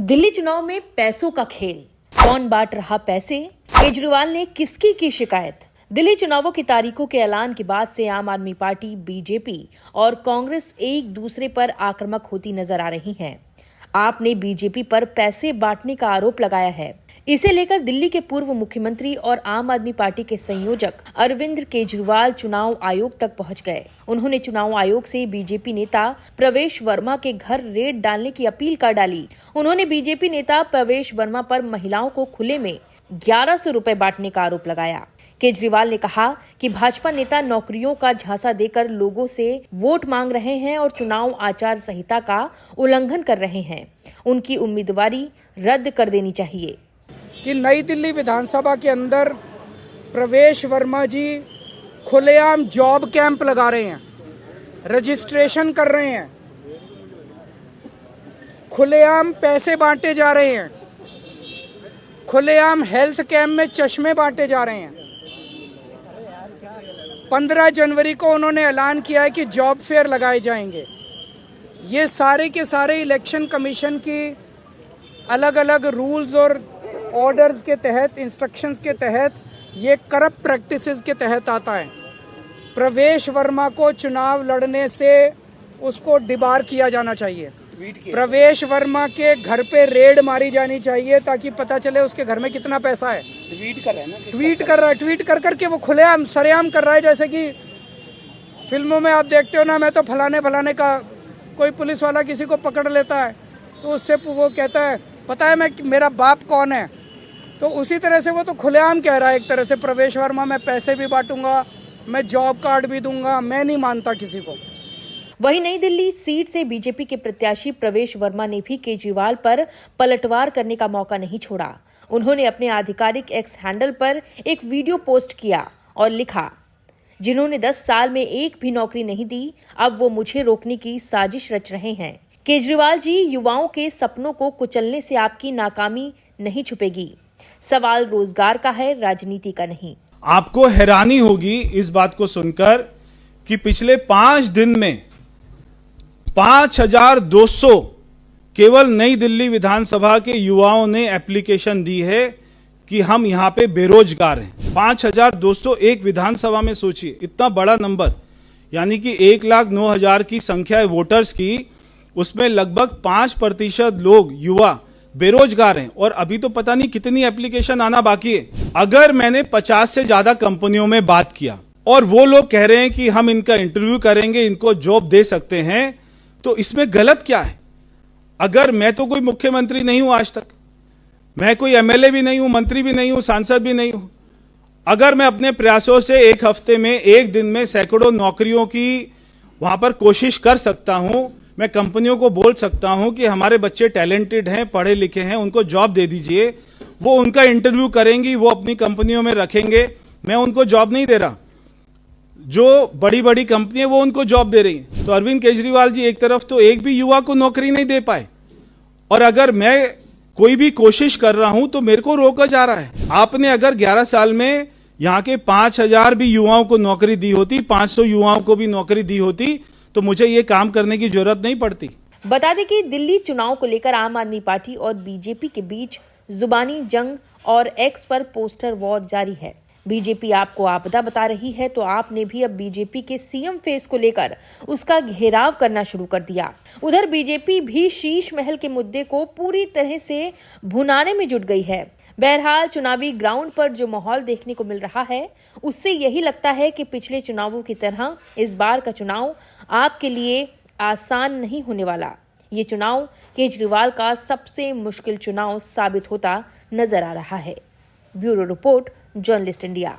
दिल्ली चुनाव में पैसों का खेल, कौन बांट रहा पैसे, केजरीवाल ने किसकी की शिकायत। दिल्ली चुनावों की तारीखों के ऐलान के बाद से आम आदमी पार्टी, बीजेपी और कांग्रेस एक दूसरे पर आक्रामक होती नजर आ रही हैं। आपने बीजेपी पर पैसे बांटने का आरोप लगाया है। इसे लेकर दिल्ली के पूर्व मुख्यमंत्री और आम आदमी पार्टी के संयोजक अरविंद केजरीवाल चुनाव आयोग तक पहुंच गए। उन्होंने चुनाव आयोग से बीजेपी नेता प्रवेश वर्मा के घर रेड डालने की अपील कर डाली। उन्होंने बीजेपी नेता प्रवेश वर्मा पर महिलाओं को खुले में 1100 रुपए बांटने का आरोप लगाया। केजरीवाल ने कहा कि भाजपा नेता नौकरियों का झांसा देकर लोगों से वोट मांग रहे हैं और चुनाव आचार संहिता का उल्लंघन कर रहे हैं। उनकी उम्मीदवारी रद्द कर देनी चाहिए। कि नई दिल्ली विधानसभा के अंदर प्रवेश वर्मा जी खुलेआम जॉब कैंप लगा रहे हैं, रजिस्ट्रेशन कर रहे हैं, खुलेआम पैसे बांटे जा रहे हैं, खुलेआम हेल्थ कैंप में चश्मे बांटे जा रहे हैं। 15 जनवरी को उन्होंने ऐलान किया है कि जॉब फेयर लगाए जाएंगे। ये सारे के सारे इलेक्शन कमीशन की अलग अलग रूल्स और ऑर्डर्स के तहत, इंस्ट्रक्शंस के तहत, ये करप्ट प्रैक्टिसेस के तहत आता है। प्रवेश वर्मा को चुनाव लड़ने से उसको डिबार किया जाना चाहिए। प्रवेश वर्मा के घर पे रेड मारी जानी चाहिए ताकि पता चले उसके घर में कितना पैसा है। ट्वीट कर रहा है, ट्वीट कर करके वो खुलेआम सरेआम कर रहा है। जैसे कि फिल्मों में आप देखते हो ना, मैं तो फलाने का, कोई पुलिस वाला किसी को पकड़ लेता है तो उससे वो कहता है पता है मेरा बाप कौन है। तो उसी तरह से वो तो खुलेआम कह रहा है एक तरह से, प्रवेश वर्मा मैं पैसे भी बांटूंगा, मैं जॉब कार्ड भी दूंगा। मैं नहीं मानता किसी को। वहीं नई दिल्ली सीट से बीजेपी के प्रत्याशी प्रवेश वर्मा ने भी केजरीवाल पर पलटवार करने का मौका नहीं छोड़ा। उन्होंने अपने आधिकारिक एक्स हैंडल पर एक वीडियो पोस्ट किया और लिखा, जिन्होंने 10 साल में एक भी नौकरी नहीं दी, अब वो मुझे रोकने की साजिश रच रहे हैं। केजरीवाल जी, युवाओं के सपनों को कुचलने से आपकी नाकामी नहीं छुपेगी। सवाल रोजगार का है, राजनीति का नहीं। आपको हैरानी होगी इस बात को सुनकर कि पिछले 5 दिन में 5200 केवल नई दिल्ली विधानसभा के युवाओं ने एप्लीकेशन दी है कि हम यहां पे बेरोजगार हैं। 5201 विधानसभा में सोचिए, इतना बड़ा नंबर, यानी कि 1,09,000 की संख्या है वोटर्स की, उसमें लगभग 5% लोग युवा बेरोजगार हैं और अभी तो पता नहीं कितनी एप्लीकेशन आना बाकी है। अगर मैंने 50 से ज्यादा कंपनियों में बात किया और वो लोग कह रहे हैं कि हम इनका इंटरव्यू करेंगे, इनको जॉब दे सकते हैं, तो इसमें गलत क्या है? अगर मैं तो कोई मुख्यमंत्री नहीं हूं, आज तक मैं कोई एमएलए भी नहीं हूं, मंत्री भी नहीं हूं, सांसद भी नहीं हूं। अगर मैं अपने प्रयासों से एक हफ्ते में, एक दिन में सैकड़ों नौकरियों की वहां पर कोशिश कर सकता हूं, मैं कंपनियों को बोल सकता हूं कि हमारे बच्चे टैलेंटेड हैं, पढ़े लिखे हैं, उनको जॉब दे दीजिए, वो उनका इंटरव्यू करेंगी, वो अपनी कंपनियों में रखेंगे। मैं उनको जॉब नहीं दे रहा, जो बड़ी बड़ी कंपनियां वो उनको जॉब दे रही हैं। तो अरविंद केजरीवाल जी एक तरफ तो एक भी युवा को नौकरी नहीं दे पाए, और अगर मैं कोई भी कोशिश कर रहा हूं तो मेरे को रोका जा रहा है। आपने अगर 11 साल में यहां के 5000 भी युवाओं को नौकरी दी होती, 500 युवाओं को भी नौकरी दी होती, तो मुझे ये काम करने की जरूरत नहीं पड़ती। बता दें कि दिल्ली चुनाव को लेकर आम आदमी पार्टी और बीजेपी के बीच जुबानी जंग और एक्स पर पोस्टर वॉर जारी है। बीजेपी आपको आपदा बता रही है तो आपने भी अब बीजेपी के सीएम फेस को लेकर उसका घेराव करना शुरू कर दिया। उधर बीजेपी भी शीश महल के मुद्दे को पूरी तरह से भुनाने में जुट गई है। बहरहाल चुनावी ग्राउंड पर जो माहौल देखने को मिल रहा है, उससे यही लगता है कि पिछले चुनावों की तरह इस बार का चुनाव आपके लिए आसान नहीं होने वाला। ये चुनाव केजरीवाल का सबसे मुश्किल चुनाव साबित होता नजर आ रहा है। Bureau report, journalist India.